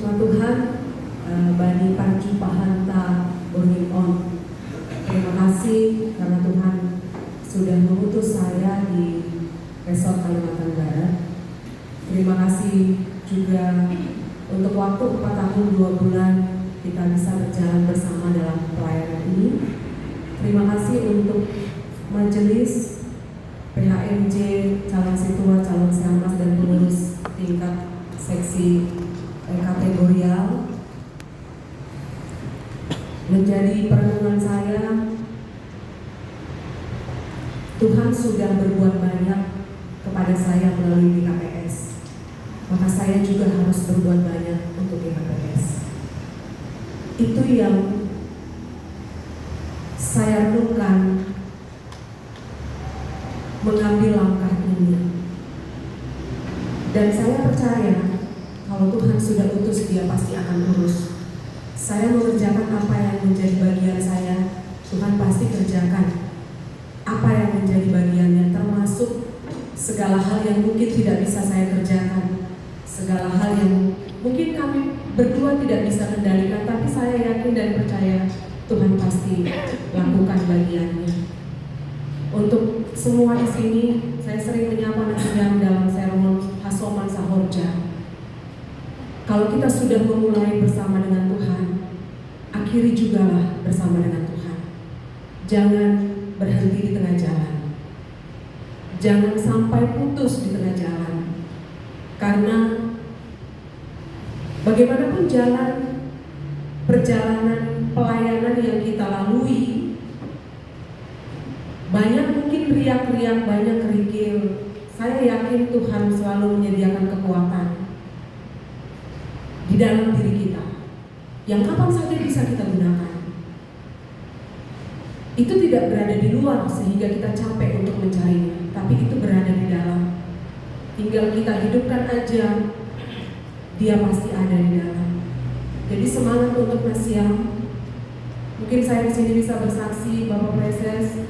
firman Tuhan, Bani Panji Pahanta Going On. Terima kasih karena Tuhan sudah mengutus saya di Resort Kalimantan Barat. Terima kasih juga untuk waktu 4 tahun 2 bulan kita bisa berjalan bersama dalam pelayanan ini. Terima kasih untuk majelis PHMJ, calon situa, calon seamas, dan pengurus tingkat seksi kategorial. Menjadi perenungan saya, Tuhan sudah berbuat banyak kepada saya melalui GKPS. Maka saya juga harus berbuat banyak untuk GKPS. Itu yang saya renungkan mengambil langkah ini. Dan saya percaya kalau Tuhan sudah utus, Dia pasti akan urus. Saya mengerjakan apa yang menjadi bagian saya, Tuhan pasti kerjakan apa yang menjadi bagiannya, termasuk segala hal yang mungkin tidak bisa saya kerjakan, segala hal yang mungkin kami berdua tidak bisa kendalikan, tapi saya yakin dan percaya Tuhan pasti lakukan bagiannya. Untuk semua di sini, saya sering menyapa nasihat dalam sermon Hasoman Sahorja. Kalau kita sudah memulai bersama dengan Tuhan, akhiri jugalah bersama dengan Tuhan. Jangan berhenti di tengah jalan. Jangan sampai putus di tengah jalan. Karena bagaimanapun jalan perjalanan pelayanan yang kita lalui, banyak mungkin riak-riak, banyak kerikil. Saya yakin Tuhan selalu menyediakan kekuatan di dalam diri kita yang kapan saja bisa kita gunakan. Itu tidak berada di luar sehingga kita capek untuk mencarinya, tapi itu berada di dalam. Tinggal kita hidupkan aja, Dia pasti ada di dalam. Jadi semangat untuk Nasiam. Mungkin saya di sini bisa bersaksi, Bapak Preses,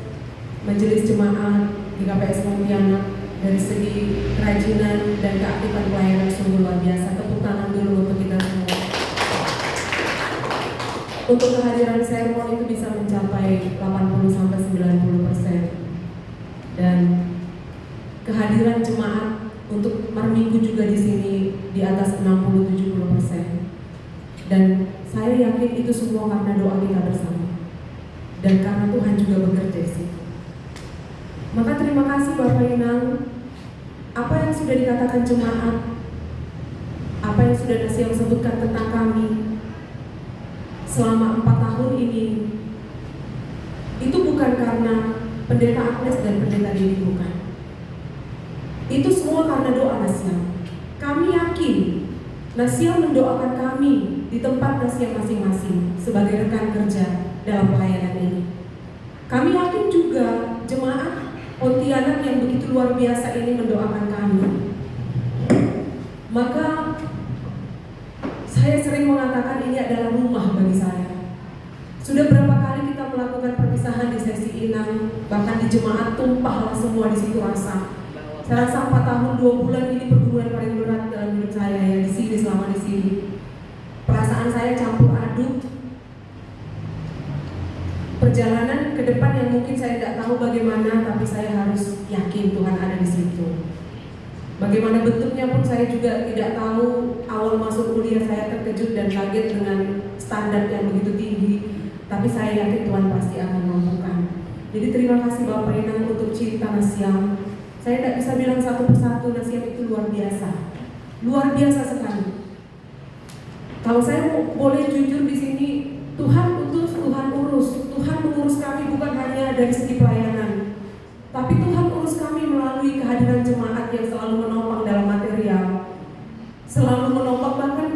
Majelis Jemaat GKPS Pontianak, dari segi kerajinan dan keaktifan pelayanan sungguh luar biasa. Tepuk tangan dulu untuk kita semua. Untuk kehadiran sermon itu bisa mencapai 80-90%, dan kehadiran jemaat untuk marminggu juga di sini di atas 60-70%. Dan saya yakin itu semua karena doa kita bersama dan karena Tuhan juga bekerja di situ. Maka terima kasih Bapak Inang, apa yang sudah dikatakan jemaat, apa yang sudah Nasiam sebutkan tentang kami selama 4 tahun ini, itu bukan karena Pendeta Agnes dan Pendeta Didi, bukan. Itu semua karena doa Nasiam. Kami yakin Nasiam mendoakan kami di tempat Nasiam masing-masing sebagai rekan kerja dalam pelayanan ini. Kami yakin juga jemaat Pontianak yang begitu luar biasa ini mendoakan kami. Maka saya sering mengatakan ini adalah rumah bagi saya. Sudah berapa kali kita melakukan perpisahan di sesi inang, bahkan di jemaat tumpahlah semua di situ rasa. Saya rasa 4 tahun 2 bulan ini pergumulan paling berat dalam hidup saya ya, di sini, selama di sini. Perasaan saya campur aduk. Perjalanan ke depan yang mungkin saya tidak tahu bagaimana, tapi saya harus yakin Tuhan ada di situ. Bagaimana bentuknya pun saya juga tidak tahu. Awal masuk kuliah saya terkejut dan kaget dengan standar yang begitu tinggi, tapi saya yakin Tuhan pasti akan mampukan. Jadi terima kasih Bapak Inang untuk cerita Nasiam. Saya tidak bisa bilang satu persatu, Nasiam itu luar biasa. Luar biasa sekali. Kalau saya boleh jujur di sini, Tuhan utus, Tuhan urus. Tuhan mengurus kami bukan hanya dari segi pelayanan, tapi Tuhan urus kami melalui kehadiran jemaat yang selalu menopang dalam material, selalu menopang, bahkan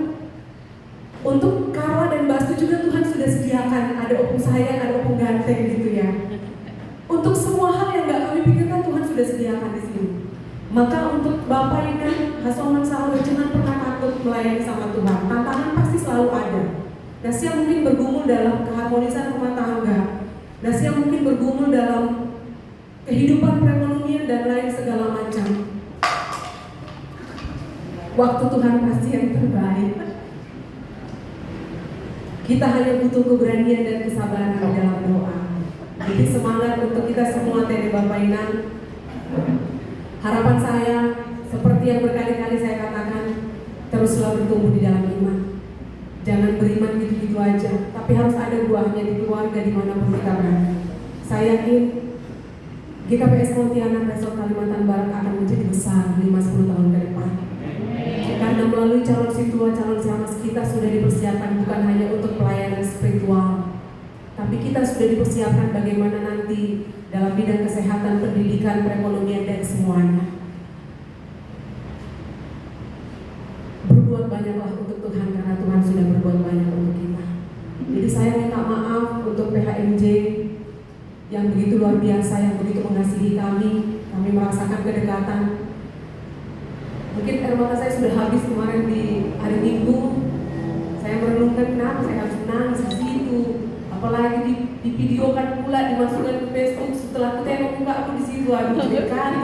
untuk Kara dan Bastu juga Tuhan sudah sediakan, ada opung sayang, ada opung ganteng gitu ya. Untuk semua hal yang gak kami pikirkan Tuhan sudah sediakan di sini. Maka untuk Bapak Inang, Hasoman Sahorja, jangan pernah takut melayani sama Tuhan. Tantangan pasti selalu ada. Nasiam mungkin bergumul dalam keharmonisan rumah tangga. Nasiam mungkin bergumul dalam kehidupan perekonomian dan lain segala macam. Waktu Tuhan pasti yang terbaik. Kita hanya butuh keberanian dan kesabaran di dalam doa. Jadi semangat untuk kita semua Tede Bapak Inang. Harapan saya seperti yang berkali-kali saya katakan, teruslah bertumbuh di dalam iman. Jangan beriman gitu-gitu aja, tapi harus ada buahnya di keluarga dimanapun kita berada. Saya yakin GKPS Pontianak Resort Kalimantan Barat akan menjadi besar 5-10 tahun ke depan. Karena melalui calon situa, calon siamas kita sudah dipersiapkan bukan hanya untuk pelayanan spiritual, tapi kita sudah dipersiapkan bagaimana nanti dalam bidang kesehatan, pendidikan, perekonomian, dan semuanya. Berbuat banyaklah untuk Tuhan karena Tuhan sudah berbuat banyak untuk kita. Jadi saya minta maaf untuk PHMJ yang begitu luar biasa, yang begitu mengasihi kami merasakan kedekatan. Mungkin air mata saya sudah habis kemarin di hari Minggu. Saya merenungkan kenapa saya harus menangis di situ. Apalagi di videokan pula, dimasukkan ke Facebook. Setelah aku tengok muka aku di situ, aduh kali.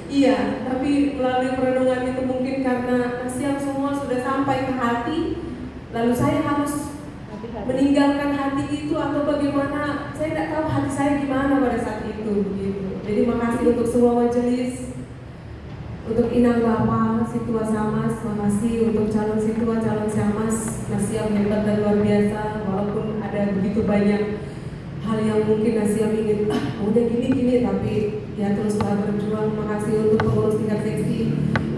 Iya, tapi melalui perenungan itu mungkin karena kasihan semua sudah sampai ke hati, lalu saya harus meninggalkan hati itu atau bagaimana? Saya tidak tahu hati saya gimana pada saat itu. Begitu. Jadi makasih untuk semua majelis. Untuk Inang Bapak, Situa Samas, makasih untuk calon Situa, calon Samas, Nasiam hebat dan luar biasa. Walaupun ada begitu banyak hal yang mungkin Nasiam ingin, udah gini-gini, tapi ya teruslah berjuang. Makasih untuk pengurus tingkat seksi,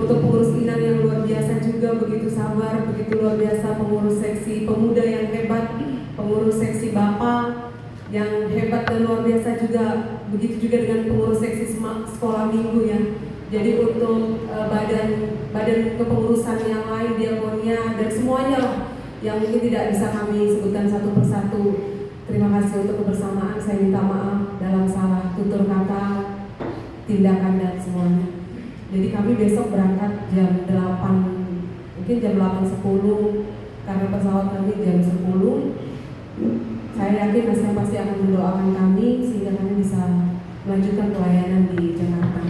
untuk pengurus Inang yang luar biasa juga, begitu sabar, begitu luar biasa. Pengurus seksi pemuda yang hebat, pengurus seksi Bapak yang hebat dan luar biasa juga. Begitu juga dengan pengurus seksi sekolah minggu ya. Jadi untuk badan kepengurusan yang lain, diakonnya dan semuanya lah yang mungkin tidak bisa kami sebutkan satu persatu. Terima kasih untuk kebersamaan. Saya minta maaf dalam salah tutur kata, tindakan dan semuanya. Jadi kami besok berangkat jam 8, mungkin jam 8.10 karena pesawat kami jam 10. Saya yakin Nasiam pasti akan mendoakan kami sehingga kami bisa melanjutkan pelayanan di Jakarta.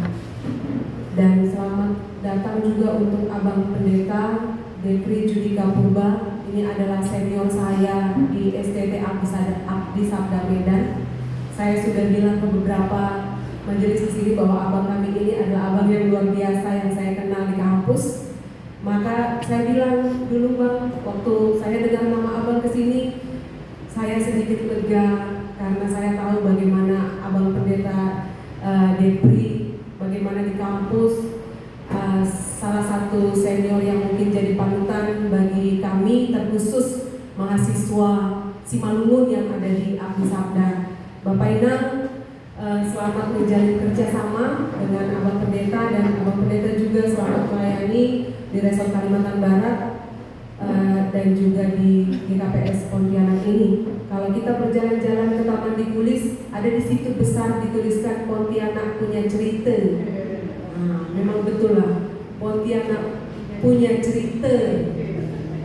Dan selamat datang juga untuk Abang Pendeta Dekri Judika Purba. Ini adalah senior saya di STT Abdi Sabda Medan. Saya sudah bilang ke beberapa majelis di sini bahwa abang kami ini adalah abang yang luar biasa yang saya kenal di kampus. Maka saya bilang dulu bang, waktu saya dengar nama abang kesini, saya sedikit lega karena saya tahu bagaimana Abang Pendeta Depri, bagaimana di kampus salah satu senior yang mungkin jadi panutan bagi kami, terkhusus mahasiswa Simalungun yang ada di Abdi Sabda. Bapak Inang, selamat menjalin kerjasama dengan Abang Pendeta, dan Abang Pendeta juga selamat melayani di Resort Kalimantan Barat dan juga di GKPS Pontianak ini. Kalau kita berjalan-jalan ke Taman Dikulis, ada di situ besar dituliskan Pontianak punya cerita. Nah, memang betul lah, Pontianak punya cerita.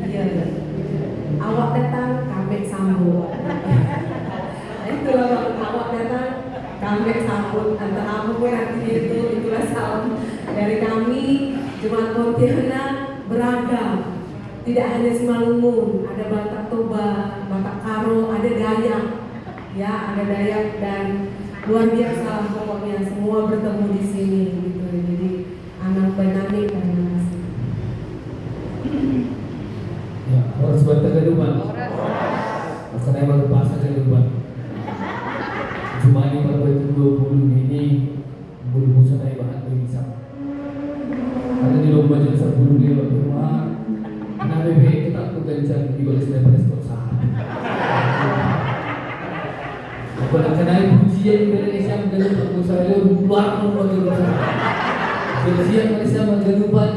Iya, awak datang, kami sambut. Nah, itulah awak datang, kami sambut. Entah apa pun artinya itulah salam dari kami. Jemaat Pontianak beragam. Tidak hanya Simalungun, ada Batak Toba, Batak Karo, ada Dayak, ya ada Dayak, dan luar biasa pokoknya semua bertemu di sini gitu. Jadi anak banami, terima kasih. Ya, harus bertegaduhan. Masalahnya baru pasang kehidupan. Cuma ini pada waktu 20 ini bulu saya bahan berisap. Ada di lomba jasa bulu di rumah. Nah, BB kita bukan jam di balik daripada sport saham. Aku nak kenal pujian Indonesia menjadi pengusaha luar biasa. Pujian Malaysia menjadikan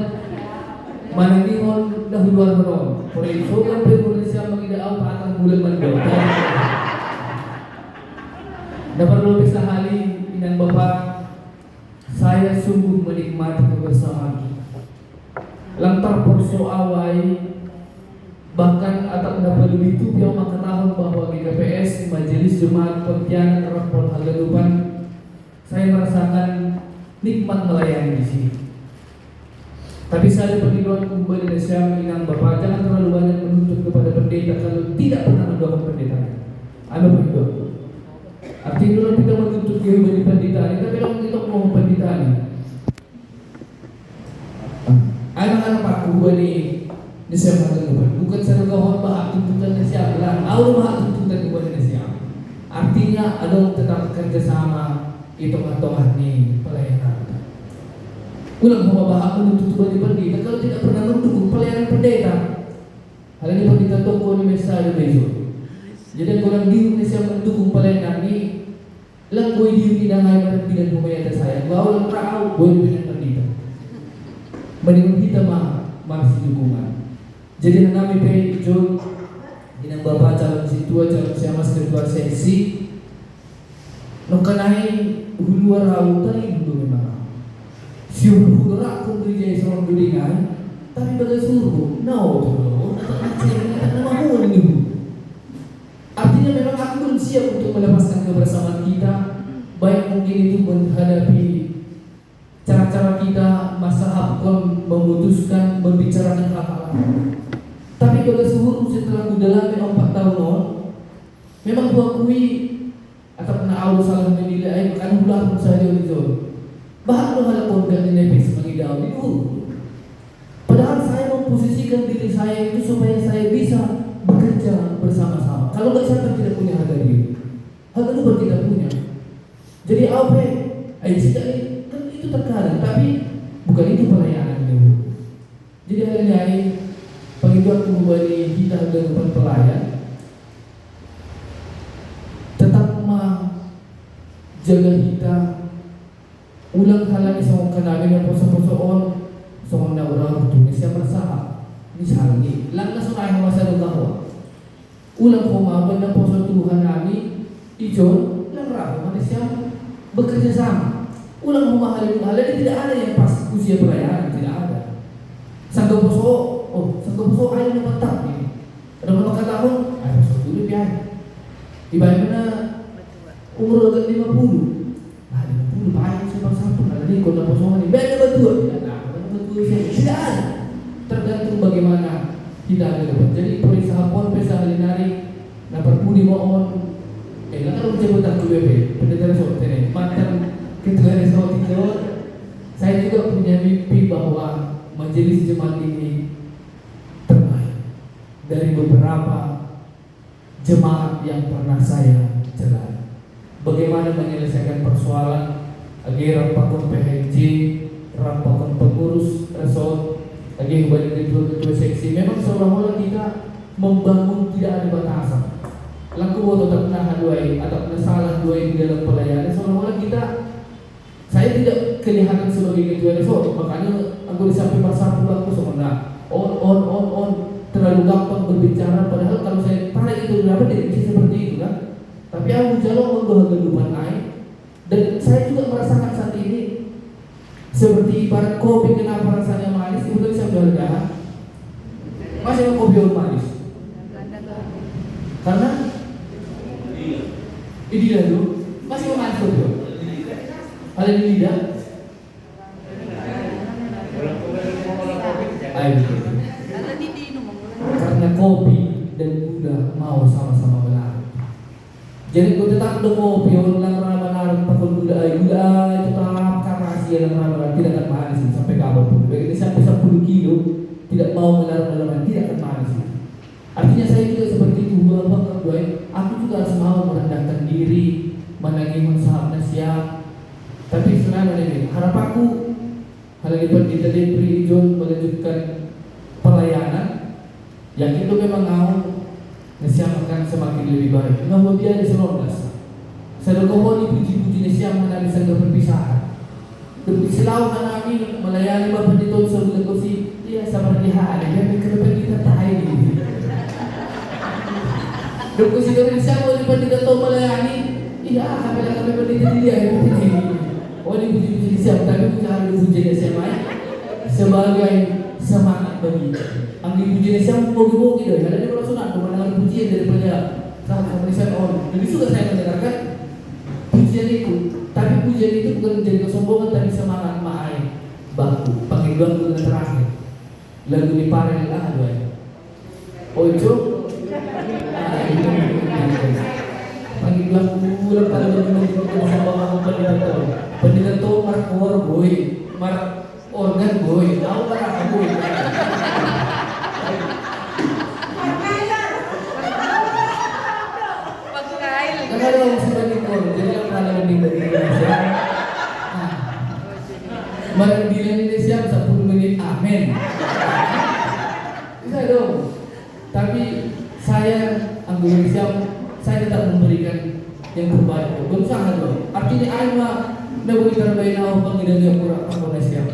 mana ni orang dah luar biasa. Perintah kan Indonesia mengidau patang bulan mendoa. Dapat lebih sehari Inang Bapak, saya sungguh menikmati kebersamaan. Lantar persoawai bahkan atau dapat lebih itu yang maka tahun bahwa GKPS Majelis Jemaat Pontianak Rapor Hagadupan, saya merasakan nikmat melayani di sini. Tapi saya perlu kembali Indonesia Inang Bapak, jangan terlalu banyak menuntut kepada pendeta. pendeta kalau tidak pernah mendoakan pendeta? Ano po ito? Artinya orang kita menuntut dia bagi pendeta ini, tapi kalau kita mau pendeta ini, anak-anak aku bani ni siya magagawa. Bukan sa nagawang bahag tuntutan na siya lang. Awal bahag tuntutan ko na siya. Artinya ada tetap kerjasama itong atohan ni pelayanan. Ulang pembahasan menuntut bagi pendeta kalau tidak pernah mendukung pelayanan pendeta. Hal ini pendeta toko ni mesa besok. Jadi orang diu ni siya mendukung pelayanan ni lang boy diu tidak ngayon tidak pumayata saya. Gua lang rao boy dengan pendeta. Mending kita masih dukungan. Jadi nami pe John inang bapak calon situa calon siamas ketua seksi nokanai hulua rau tali dulu memang siur hulura pun dijai seorang dudingan tapi bagai suruh no tuh nama mohon ini. Artinya memang aku belum siap untuk melepaskan kebersamaan kita, baik mungkin itu menghadapi cara-cara kita masa Afkon memutuskan membicarakan hal-hal. Tapi bagi seluruh setelah kudalami 4 tahun, memang kuakui atau pernah awal salah menilai kan ulah pun saja itu. Bahkan lo hal pun gak menepis mengidau itu. Padahal saya memposisikan diri saya itu supaya saya bisa bekerja bersama-sama. Kalau nggak siapa tidak punya harga diri, harga diri kita punya. Jadi apa? Kan itu terkadang, tapi bukan itu pelayanan itu. Jadi hanya penghidupan kembali kita dengan pelayan, tetap jaga kita. Ulang halani sa mga kanamin ng poso-posoon sa mga naurang tunis siya masaha. Misalnya, lang na sunay mo sa lugawa. Ulang kumaban ng poso Tuhan namin, ijon, lang raho man siya bekerja sama. Ulang memahalin tidak ada yang pas usia perayaan, tidak ada. Sangka poso ayaw na mantap ini. Ada mga katahon, ayaw poso dulu biyan. Ibahin mo na umur agad 50. Bahaya sebab satu nanti kota posongan ini beda betul tidak ada, tergantung bagaimana kita ada dapat. Jadi perisa pon pesa halinari na perpudi mohon lalu jabatan KBP pendeta resort ini mantan ketua resort itu. Saya juga punya mimpi bahwa majelis jemaat ini terbaik dari beberapa jemaat yang pernah saya jalani. Bagaimana menyelesaikan persoalan lagi rampakon PHJ, rampakon pengurus resort, lagi balik ketua seksi. Memang seolah-olah kita membangun tidak ada batasan. Laku waktu tak pernah haduai atau pernah salah duai di dalam pelayanan. Seolah-olah saya tidak kelihatan sebagai ketua resort. Makanya aku disamping masa aku sebenarnya on terlalu gampang berbicara. Padahal kalau saya tarik itu berapa tidak bisa seperti itu kan. Tapi aku jalan untuk kehidupan lain. Dan saya juga merasakan saat ini seperti ibarat kopi kenapa rasanya manis, itu tadi saya sudah masih kopi yang manis. Karena ini dulu masih manis kopi. Ada di lidah. Karena kopi dan gula mau sama-sama berlarut. Jadi kau tetap do kopi orang ramai pakul gula itu tetap rahasia yang ramai tidak akan manis sampai kapan pun. Begitu sampai 10 kilo tidak mau melarang tidak akan manis. Artinya saya juga seperti itu bahwa aku juga harus mau merendahkan diri, menanggung sahabat siap. Tapi sebenarnya ini harapanku hal ini kita diberi John melanjutkan pelayanan yang itu memang mau Nasiam akan semakin lebih baik. Namun dia di Selonas. Saya doa puji-puji Nasiam menangis dengan perpisahan. Demi selalu kami melayani bapak di tahun sebelum kursi dia sama dia ada dia berkenan kita tahu ini. Demi kursi dari Nasiam boleh pendidikan tahu melayani. Iya kami pendidikan dia ini. Oh ini puji-puji Nasiam tapi jangan dipuji Nasiam sebagai semangat bagi. Ang dipuji Nasiam mogi-mogi dah. Ada di orang sunat mendengar pujian daripada sahabat Nasiam on. Jadi sudah saya mendengarkan pujian itu. Tapi pujian itu bukan menjadi kesombongan tapi semangat ma'ai baku. Panggilan bulan terakhir. Lagu ni parel lah dua. Ojo Tapi saya anggota Siam, saya tetap memberikan yang terbaik. Berusaha dong. Artinya Aima nabi terbaik awal pengidang yang kurang anggota Siam.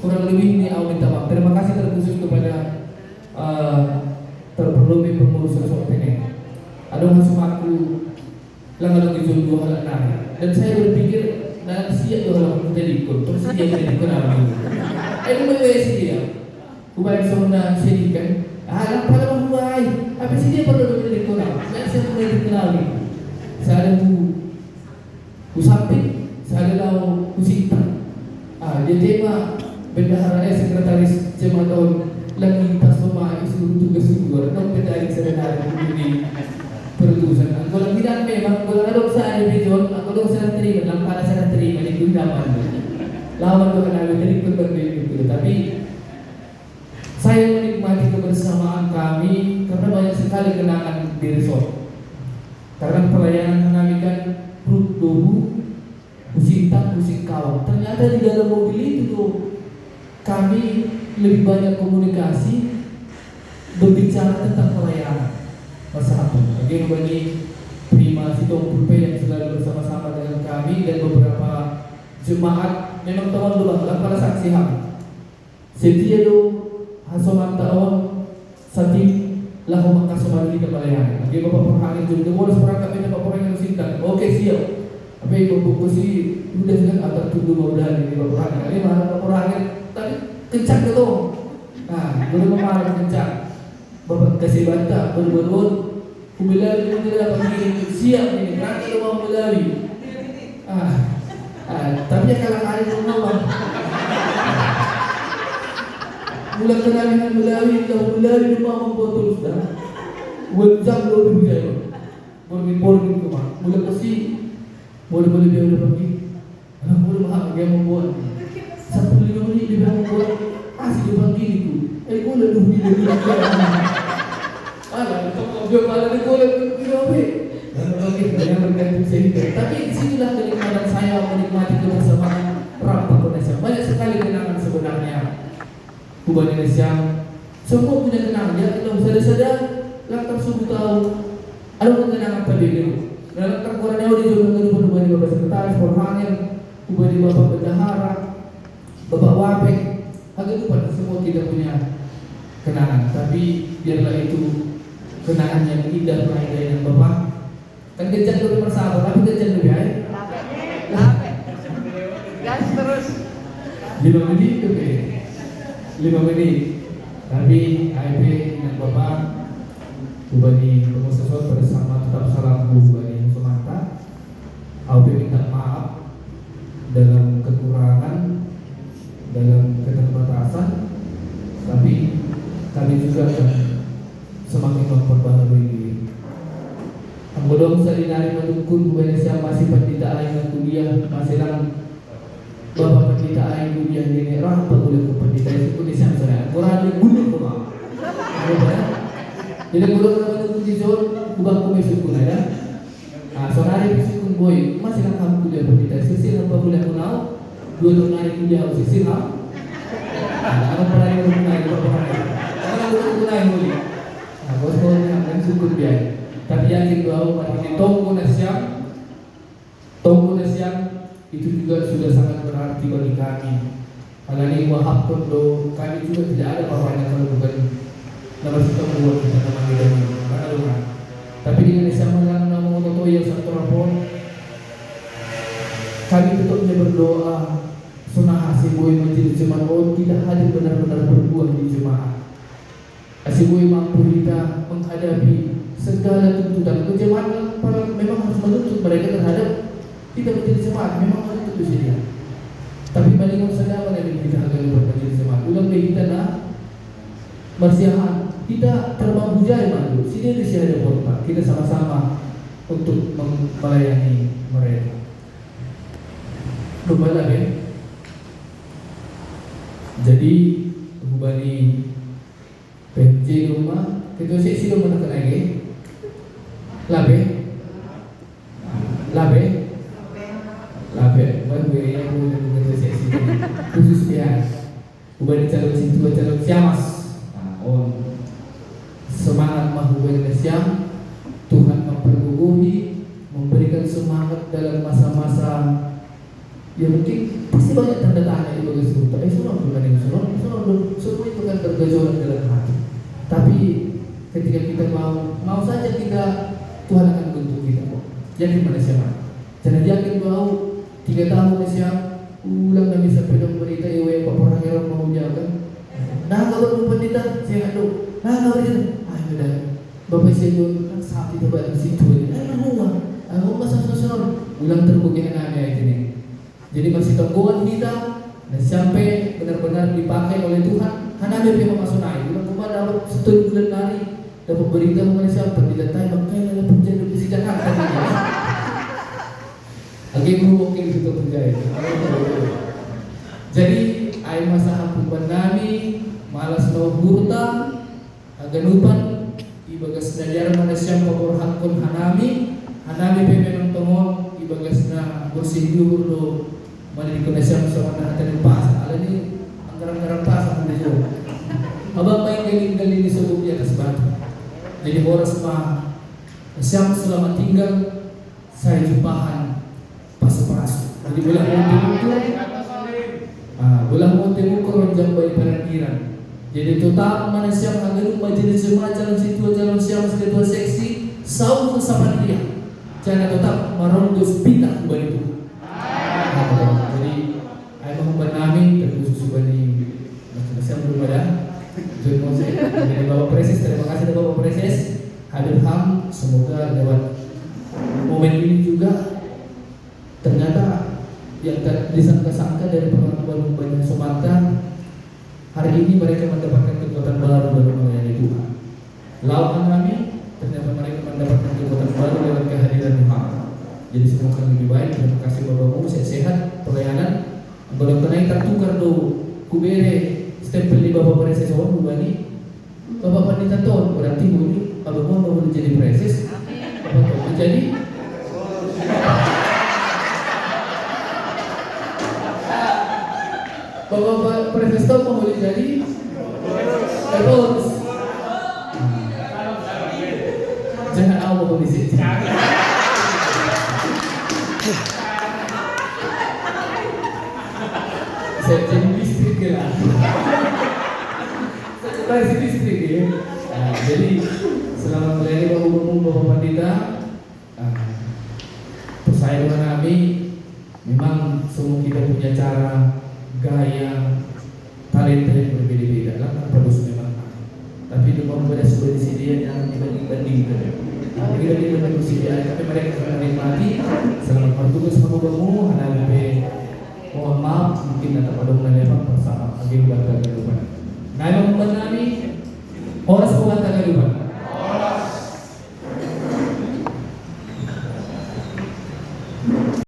Kurang lebih ini awal minta maaf. Terima kasih terkhusus kepada terpelumih pengurus resort ini. Ada masuk aku langgar dijun dua hal enam. Dan saya berpikir nah siap dua hal kita ikut. Terus dia jadi kenal. Ini menjadi dia. Kubain semua sini kan. Alam pada memulai. Apa sih dia perlu dikenal? Saya mulai dikenal nih. Saya ada bu samping, saya ada lau bu sinta. Dia tema bendahara sekretaris jemaah tahun lagi tas rumah seluruh tugas luar. Non pendaring sebenarnya ini perutusan. Kalau tidak memang kalau ada saya di John, kalau saya terima, dalam pada saya terima di kundaman. Lawan doa nabi dari berbeda itu, tapi saya menikmati kebersamaan kami karena banyak sekali kenangan di resort. Karena pelayanan kami kan perut dobu, pusing kawan. Ternyata di dalam mobil itu tuh kami lebih banyak komunikasi, berbicara tentang pelayanan bersatu. Jadi bagi prima Sitong Pulpe yang selalu bersama-sama dengan kami dan beberapa jemaat memang teman dulu pada saksi ham. Setia do hasomanta awam sati lahu makasomani kita pelayanan. Jadi bapak perhani juga boleh seperangkat kita bapak perhani singkat. Oke siap. Tapi bapak kursi udah kan agak tunggu mudah ini bapak perhani. Ini mana bapak perhani tadi kencang dulu. Nah, boleh memarah kencang. Bapak kasih bantah berbuat kumilari ini tidak pergi siap ini nanti lu mau mulai. Tapi ya kalau hari rumah bang. Mula kenalihan mulai rumah membuat terus dah. Wajah lo berjaya. Borgin ke mah. Mula kasih boleh dia udah pergi. Boleh mahal dia membuat 1.5 menit dia membuat asli pagi itu. Boleh dulu dia. Dia malah boleh berapa? Yang bergantung sehingga. Tapi disinilah kenikmatan saya menikmati kebersamaan Rampah Indonesia. Banyak sekali kenangan sebenarnya. Kuban Indonesia semua punya kenangan. Ya kita sadar lantar subuh tahu ada kenangan pada diri. Dalam terkurannya di zona kuban Bapak Sekretaris, Korhanen, kuban Bapak Bendahara, Bapak Wapek. Agak lupa semua kita punya kenangan. Tapi biarlah itu kenangan yang indah dengan Bapak. Kan kencang lebih persahabat, tapi kencang lebih baik. Gas terus. 5 menit, oke. 5 menit. Tapi AIP dengan Bapak Bupati Pengurus bersama tetap salam Bupati Sumatera. AIP minta maaf dalam kekurangan, dalam keterbatasan, tapi kami juga akan semakin memperbaharui diri. Anggodong salinari menukun Indonesia masih pendeta aing kuliah masih lang bapak pendeta aing kuliah ini rah boleh pendeta itu Indonesia saya kurang guna koma. Jadi guna menukun di zon ubah komisi kuna ya. Sonari bisikun boy masih lang kamu kuliah pendeta sisi apa kuliah kunau 2 tahun hari kuliah sisi ha. Apa pernah yang kunai apa kunai boleh. Bos akan syukur dia. Tapi yakin bahwa ini Tonggo Nasiam itu juga sudah sangat berarti bagi kami. Alani Wahab Tondo kami juga tidak ada bapaknya kalau bukan nama kita buat kita nama kita karena Tuhan. Tapi di Indonesia mengenal nama Toto yang satu rapor kami tetapnya berdoa sunah asih boy menjadi jemaat tidak hadir benar-benar berbuah di jemaah. Asibui mampu kita menghadapi segala tuntutan jemaat memang harus menuntut mereka terhadap kita menjadi jemaat memang menuntut di sini. Tapi bandingkan sedang yang kita akan menjadi jemaat. Ulang kita nak bersiahan kita terbang hujai malu. Sini di sini ada kota. Kita sama-sama untuk melayani mereka. Kembali ya. Jadi Bupati PJ rumah kita sih rumah nak lagi labe baru yang kita sih khusus dia bukan calon situ calon siamas on semangat hubungan siang, Tuhan memperguguhi, memberikan semangat dalam masa-masa ya mungkin pasti banyak tanda tanya di bagi suruh. Suruh bukan yang suruh itu kan bergejolak dalam hati. Tapi ketika kita mau saja kita, Tuhan akan bentuk kita. Yakin mana siapa? Jangan yakin bahwa 3 tahun siang ulang na bisa pedang berita iwe paporang erong mau jaga. Nah kalau pendeta saya ngadu, nah kalau dia, udah bapak saya dulu kan sapi itu di situ. Aku masuk ulang terbuka anak-anak ini. Jadi masih tanggungan kita dan sampai benar-benar dipakai oleh Tuhan. Karena ada yang masuk naik. Bulan kemarin dapat 1 bulan hari dapat berita mengenai siapa diletai makanya ada perjanjian di Jakarta. Lagi mungkin itu terjadi. Jadi ay masa hampupan nami malas no hurta aganupan ibagas na diar mana siyang paborhakon hanami pemenang tongon ibagas na bersidur do mali ko na siyang sa mana atin pas ala ni ang garang pas ang diyo abang may galing ni sa bubi atas batu. Jadi oras pa siyang selamat tinggal sa jumpahan pasu-pasu. Jadi bulan munti jambay parangkiran. Jadi total mana siyang hanggang majelis jemaah jalan siyang sekitar seksi saung kesapan dia. Jangan tetap marondos pindah kembali itu. Jadi ayah menghubungi kami terkhusus bani siang belum ada. Jadi Bapak Preses, terima kasih Bapak Preses. Hadir ham, semoga lewat momen ini juga ternyata yang disangka-sangka dari pengakuan banyak Sumatera hari ini mereka mendapatkan kekuatan baru dalam melayani Tuhan. Lawan kami ternyata mereka mendapatkan kekuatan baru lewat kehadiran Tuhan. Jadi semoga lebih baik. Terima kasih Bapak-Bapak, sehat pelayanan. Kalau tenang tertukar do kubere stempel di Bapak Preses orang bubani Bapak Pandita tahun berarti ini Bapak mau jadi Preses. Bapak jadi Bapak Preses tahun mau jadi terus jangan awal kondisi. Saya jadi listrik lah. Saya jadi listrik ya. Jadi selama melayani Bapak Pandita, persaingan kami memang semua kita punya cara, gaya, talenta yang berbeda-beda lah. Produk memang. Tapi dengan pada sebuah disini jangan dibanding-bandingkan. Kita dibanding disini, tapi mereka akan menikmati